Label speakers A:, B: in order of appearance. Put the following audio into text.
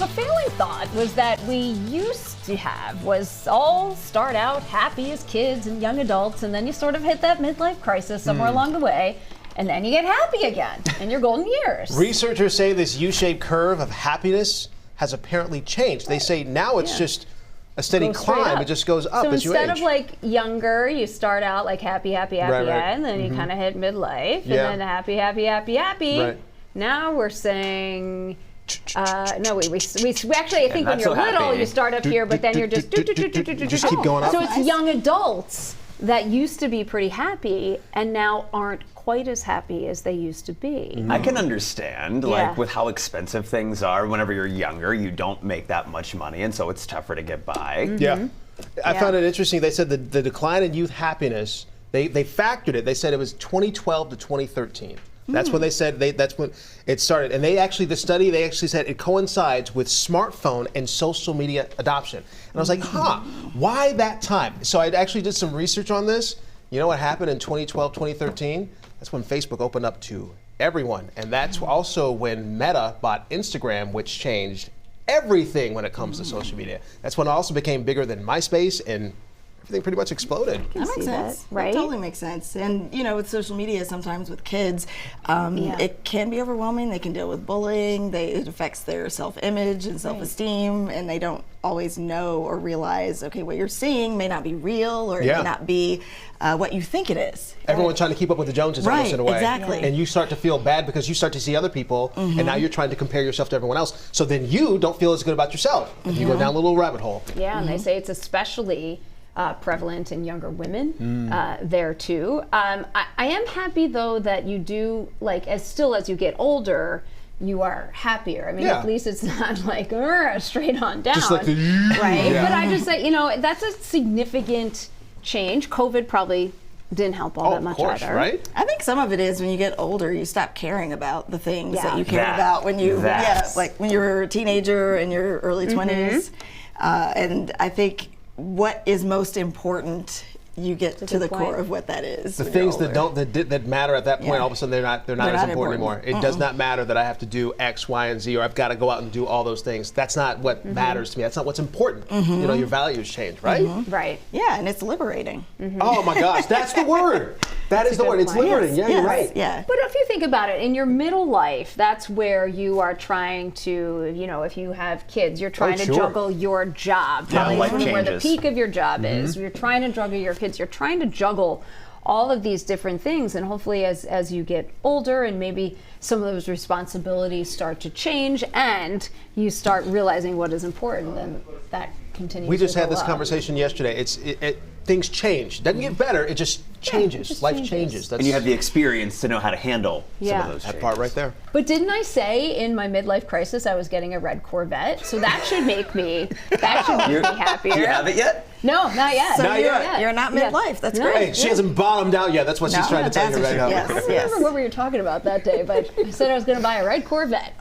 A: a failing thought was that we used to have was all start out happy as kids and young adults, and then you sort of hit that midlife crisis somewhere along the way, and then you get happy again in your golden years.
B: Researchers say this U-shaped curve of happiness has apparently changed. They say now it's just a steady climb. It just goes up as you age.
A: So instead of like younger, you start out like happy, and then you kind of hit midlife, and then happy. Right. Now we're saying, no, we actually, I think when you're little, you start up here, but then you're just
B: keep going up.
A: So it's young adults that used to be pretty happy and now aren't quite as happy as they used to be.
C: I can understand, like with how expensive things are. Whenever you're younger, you don't make that much money, and so it's tougher to get by.
B: I found it interesting. They said the decline in youth happiness, they factored it. They said it was 2012 to 2013. That's when they said that's when it started. And the study, they actually said it coincides with smartphone and social media adoption. And I was like, why that time? So I actually did some research on this. You know what happened in 2012, 2013? That's when Facebook opened up to everyone. And that's also when Meta bought Instagram, which changed everything when it comes to social media. That's when it also became bigger than MySpace, and everything pretty much exploded.
D: That makes sense.
A: Right?
D: That totally makes sense. And you know, with social media, sometimes with kids, it can be overwhelming. They can deal with bullying. It affects their self-image and self-esteem, and they don't always know or realize, okay, what you're seeing may not be real, or it may not be what you think it is.
B: Everyone's trying to keep up with the Joneses almost in a way.
D: Exactly.
B: And you start to feel bad because you start to see other people, and now you're trying to compare yourself to everyone else. So then you don't feel as good about yourself. You go down a little rabbit hole.
A: Yeah, and they say it's especially prevalent in younger women there too. I am happy though that you do, like, as you get older, you are happier. I mean, at least it's not like straight on down,
B: just like
A: right? But I just say, that's a significant change. COVID probably didn't help all that much either.
B: Right?
D: I think some of it is when you get older, you stop caring about the things that you cared about when you, like when you were a teenager in your early 20s. And I think what is most important, you get to the core of what that is.
B: The things that matter at that point, all of a sudden they're not as important anymore. It does not matter that I have to do X, Y, and Z, or I've got to go out and do all those things. That's not what matters to me. That's not what's important. Your values change, right?
A: Right.
D: Yeah, and it's liberating.
B: Oh my gosh, that's the word. That is the word. It's liberating. Yeah, you're right.
D: Yeah.
A: But if you think about it, in your middle life, that's where you are trying to, if you have kids, you're trying to juggle your job. Probably where the peak of your job is. You're trying to juggle your kids. You're trying to juggle all of these different things, and hopefully as you get older and maybe some of those responsibilities start to change and you start realizing what is important, then that continues.
B: We just
A: to
B: had
A: go
B: this
A: up.
B: conversation yesterday. Things change. Doesn't get better. It just changes. Life changes.
C: And you have the experience to know how to handle some of those
B: that part right there.
A: But didn't I say in my midlife crisis I was getting a red Corvette? So that should make me happier.
C: Do you have it yet?
A: No, not yet.
D: So
B: Not yet.
D: You're not midlife. That's great.
B: Hey, she hasn't bottomed out yet. That's what she's trying to tell you right now.
D: Yes,
A: I don't remember what we were talking about that day, but I said I was going to buy a red Corvette.